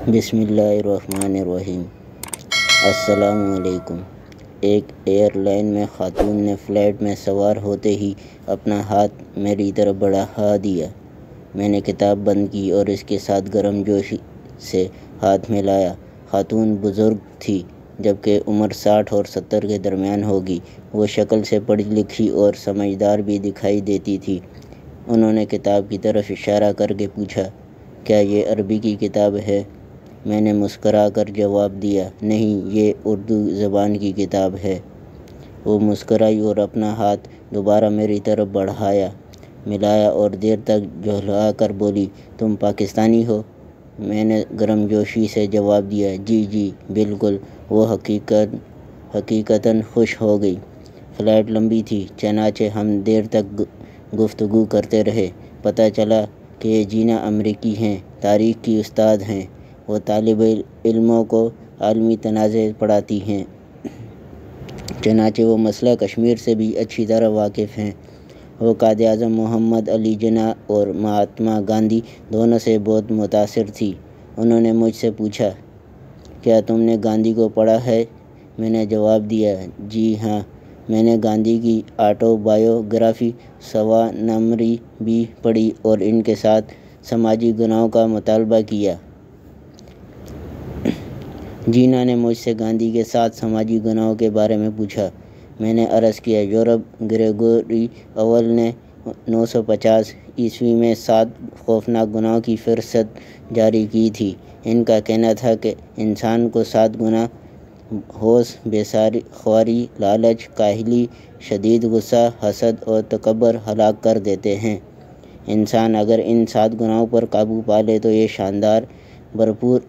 بسم اللہ الرحمن الرحیم۔ السلام علیکم۔ ایک ایئر لائن میں خاتون نے فلائٹ میں سوار ہوتے ہی اپنا ہاتھ میری طرف بڑھا دیا۔ میں نے کتاب بند کی اور اس کے ساتھ گرم جوشی سے ہاتھ ملایا۔ خاتون بزرگ تھی، جبکہ عمر 60 اور 70 کے درمیان ہوگی۔ وہ شکل سے پڑھی لکھی اور سمجھدار بھی دکھائی دیتی تھی۔ انہوں نے کتاب کی طرف اشارہ کر کے پوچھا، کیا یہ عربی کی کتاب ہے؟ میں نے مسکرا کر جواب دیا، نہیں، یہ اردو زبان کی کتاب ہے۔ وہ مسکرائی اور اپنا ہاتھ دوبارہ میری طرف بڑھایا، ملایا اور دیر تک جھللا کر بولی، تم پاکستانی ہو؟ میں نے گرم جوشی سے جواب دیا، جی جی بالکل۔ وہ حقیقتاً خوش ہو گئی۔ فلائٹ لمبی تھی، چنانچہ ہم دیر تک گفتگو کرتے رہے۔ پتہ چلا کہ یہ جینا امریکی ہیں، تاریخ کی استاد ہیں۔ وہ طالب علموں کو عالمی تنازع پڑھاتی ہیں، چنانچہ وہ مسئلہ کشمیر سے بھی اچھی طرح واقف ہیں۔ وہ قائد اعظم محمد علی جناح اور مہاتما گاندھی دونوں سے بہت متاثر تھی۔ انہوں نے مجھ سے پوچھا، کیا تم نے گاندھی کو پڑھا ہے؟ میں نے جواب دیا، جی ہاں، میں نے گاندھی کی آٹو بایوگرافی سوانمری بھی پڑھی اور ان کے ساتھ سماجی گناہوں کا مطالعہ کیا۔ جینا نے مجھ سے گاندھی کے 7 سماجی گناہوں کے بارے میں پوچھا۔ میں نے عرض کیا، یورپ گریگوری اول نے 950 میں 7 خوفناک گناہوں کی فہرست جاری کی تھی۔ ان کا کہنا تھا کہ انسان کو 7 گناہ ہوش بے خواری، لالچ، کاہلی، شدید غصہ، حسد اور تکبر ہلاک کر دیتے ہیں۔ انسان اگر ان 7 گناہوں پر قابو پا لے تو یہ شاندار، بھرپور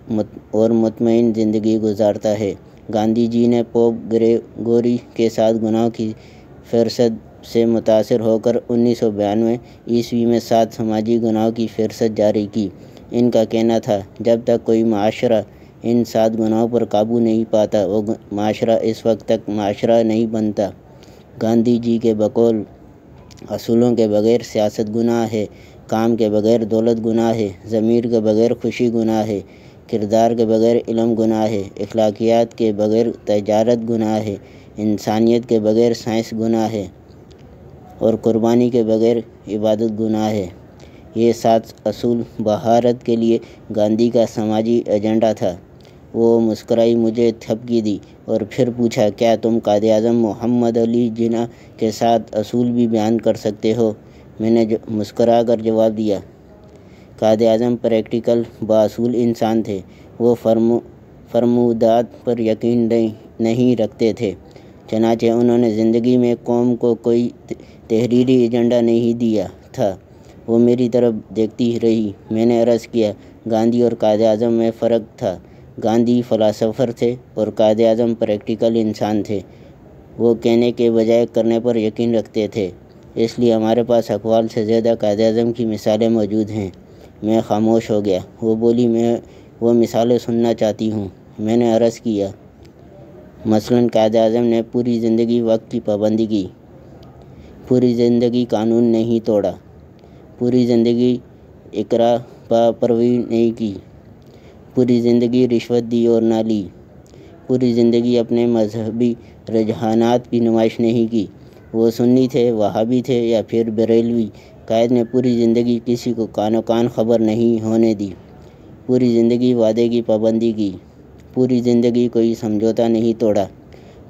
اور مطمئن زندگی گزارتا ہے۔ گاندھی جی نے پوپ گریگوری کے 7 گناہوں کی فہرست سے متاثر ہو کر 1992 میں 7 سماجی گناہوں کی فہرست جاری کی۔ ان کا کہنا تھا، جب تک کوئی معاشرہ ان 7 گناہوں پر قابو نہیں پاتا، وہ معاشرہ اس وقت تک معاشرہ نہیں بنتا۔ گاندھی جی کے بقول، اصولوں کے بغیر سیاست گناہ ہے، کام کے بغیر دولت گناہ ہے، ضمیر کے بغیر خوشی گناہ ہے، کردار کے بغیر علم گناہ ہے، اخلاقیات کے بغیر تجارت گناہ ہے، انسانیت کے بغیر سائنس گناہ ہے اور قربانی کے بغیر عبادت گناہ ہے۔ یہ 7 اصول بھارت کے لیے گاندھی کا سماجی ایجنڈا تھا۔ وہ مسکرائی، مجھے تھپکی دی اور پھر پوچھا، کیا تم قائد اعظم محمد علی جناح کے 7 اصول بھی بیان کر سکتے ہو؟ میں نے مسکرا کر جواب دیا، قائد اعظم پریکٹیکل، باصول انسان تھے۔ وہ فرمودات پر یقین نہیں رکھتے تھے، چنانچہ انہوں نے زندگی میں قوم کو کوئی تحریری ایجنڈا نہیں دیا تھا۔ وہ میری طرف دیکھتی رہی۔ میں نے عرض کیا، گاندھی اور قائد اعظم میں فرق تھا۔ گاندھی فلاسفر تھے اور قائد اعظم پریکٹیکل انسان تھے۔ وہ کہنے کے بجائے کرنے پر یقین رکھتے تھے، اس لیے ہمارے پاس اقوال سے زیادہ قائد اعظم کی مثالیں موجود ہیں۔ میں خاموش ہو گیا۔ وہ بولی، میں وہ مثالیں سننا چاہتی ہوں۔ میں نے عرض کیا، مثلاً قائد اعظم نے پوری زندگی وقت کی پابندی کی، پوری زندگی قانون نہیں توڑا، پوری زندگی اقرا پروری نہیں کی، پوری زندگی رشوت دی اور نہ لی، پوری زندگی اپنے مذہبی رجحانات کی نمائش نہیں کی۔ وہ سنی تھے، وہابی تھے یا پھر بریلوی، قائد نے پوری زندگی کسی کو کان خبر نہیں ہونے دی، پوری زندگی وعدے کی پابندی کی، پوری زندگی کوئی سمجھوتا نہیں توڑا،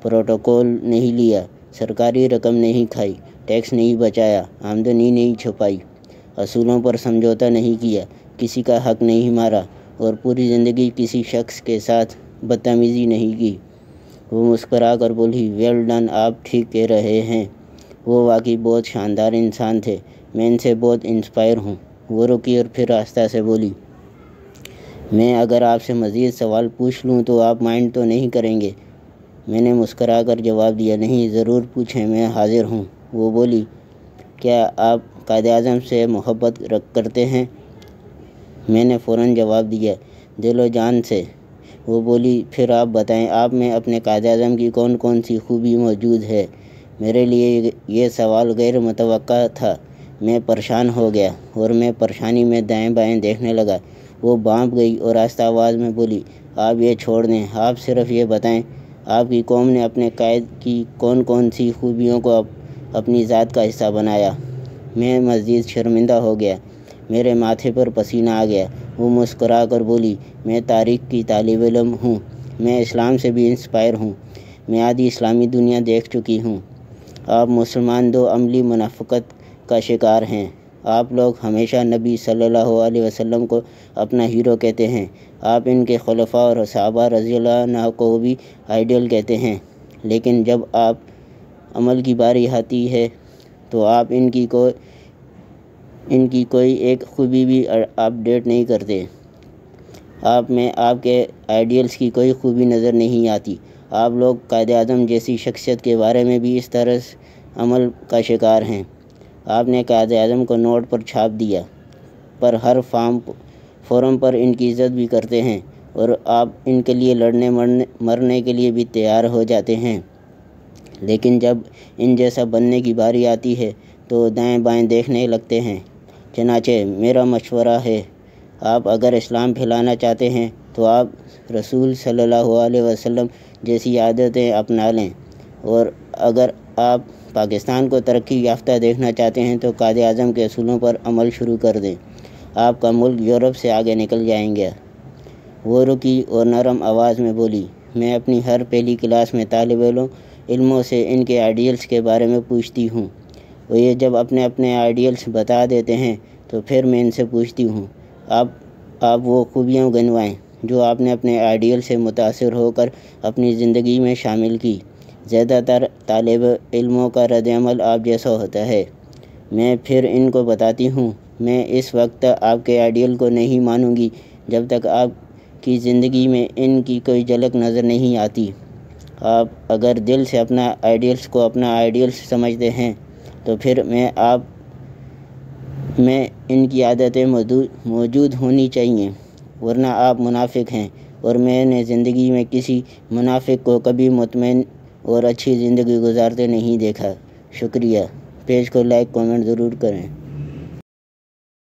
پروٹوکول نہیں لیا، سرکاری رقم نہیں کھائی، ٹیکس نہیں بچایا، آمدنی نہیں چھپائی، اصولوں پر سمجھوتا نہیں کیا، کسی کا حق نہیں مارا اور پوری زندگی کسی شخص کے ساتھ بدتمیزی نہیں کی۔ وہ مسکرا کر بولی، ویل ڈن، آپ ٹھیک کہہ رہے ہیں۔ وہ واقعی بہت شاندار انسان تھے، میں ان سے بہت انسپائر ہوں۔ وہ رکی اور پھر آہستہ سے بولی، میں اگر آپ سے مزید سوال پوچھ لوں تو آپ مائنڈ تو نہیں کریں گے؟ میں نے مسکرا کر جواب دیا، نہیں، ضرور پوچھیں، میں حاضر ہوں۔ وہ بولی، کیا آپ قائد اعظم سے محبت کرتے ہیں؟ میں نے فوراً جواب دیا، دل و جان سے۔ وہ بولی، پھر آپ بتائیں، آپ میں اپنے قائد اعظم کی کون کون سی خوبی موجود ہے؟ میرے لیے یہ سوال غیر متوقع تھا۔ میں پریشان ہو گیا اور میں پریشانی میں دائیں بائیں دیکھنے لگا۔ وہ بانپ گئی اور آہستہ آواز میں بولی، آپ یہ چھوڑ دیں، آپ صرف یہ بتائیں آپ کی قوم نے اپنے قائد کی کون کون سی خوبیوں کو اپنی ذات کا حصہ بنایا۔ میں مزید شرمندہ ہو گیا، میرے ماتھے پر پسینہ آ گیا۔ وہ مسکرا کر بولی، میں تاریخ کی طالب علم ہوں، میں اسلام سے بھی انسپائر ہوں، میں آدھی اسلامی دنیا دیکھ چکی ہوں۔ آپ مسلمان دو عملی منافقت کا شکار ہیں۔ آپ لوگ ہمیشہ نبی صلی اللہ علیہ وسلم کو اپنا ہیرو کہتے ہیں، آپ ان کے خلفاء اور صحابہ رضی اللہ عنہ کو بھی آئیڈیل کہتے ہیں، لیکن جب آپ عمل کی باری آتی ہے تو آپ ان کی کوئی ایک خوبی بھی اپ ڈیٹ نہیں کرتے۔ آپ میں آپ کے آئیڈیلز کی کوئی خوبی نظر نہیں آتی۔ آپ لوگ قائد اعظم جیسی شخصیت کے بارے میں بھی اس طرز عمل کا شکار ہیں۔ آپ نے قائد اعظم کو نوٹ پر چھاپ دیا، پر ہر فورم پر ان کی عزت بھی کرتے ہیں اور آپ ان کے لیے لڑنے مرنے کے لیے بھی تیار ہو جاتے ہیں، لیکن جب ان جیسا بننے کی باری آتی ہے تو دائیں بائیں دیکھنے لگتے ہیں۔ چنانچہ میرا مشورہ ہے، آپ اگر اسلام پھیلانا چاہتے ہیں تو آپ رسول صلی اللہ علیہ وسلم جیسی عادتیں اپنا لیں، اور اگر آپ پاکستان کو ترقی یافتہ دیکھنا چاہتے ہیں تو قائد اعظم کے اصولوں پر عمل شروع کر دیں، آپ کا ملک یورپ سے آگے نکل جائیں گے۔ وہ رکی اور نرم آواز میں بولی، میں اپنی ہر پہلی کلاس میں طالب علموں سے ان کے آئیڈیلز کے بارے میں پوچھتی ہوں۔ وہ یہ جب اپنے آئیڈیلز بتا دیتے ہیں تو پھر میں ان سے پوچھتی ہوں، آپ وہ خوبیاں گنوائیں جو آپ نے اپنے آئیڈیل سے متاثر ہو کر اپنی زندگی میں شامل کی۔ زیادہ تر طالب علموں کا رد عمل آپ جیسا ہوتا ہے۔ میں پھر ان کو بتاتی ہوں، میں اس وقت آپ کے آئیڈیل کو نہیں مانوں گی جب تک آپ کی زندگی میں ان کی کوئی جھلک نظر نہیں آتی۔ آپ اگر دل سے اپنا آئیڈیلز کو اپنا آئیڈیلز سمجھتے ہیں تو پھر میں ان کی عادتیں موجود ہونی چاہیے، ورنہ آپ منافق ہیں، اور میں نے زندگی میں کسی منافق کو کبھی مطمئن اور اچھی زندگی گزارتے نہیں دیکھا۔ شکریہ۔ پیج کو لائک کامنٹ ضرور کریں۔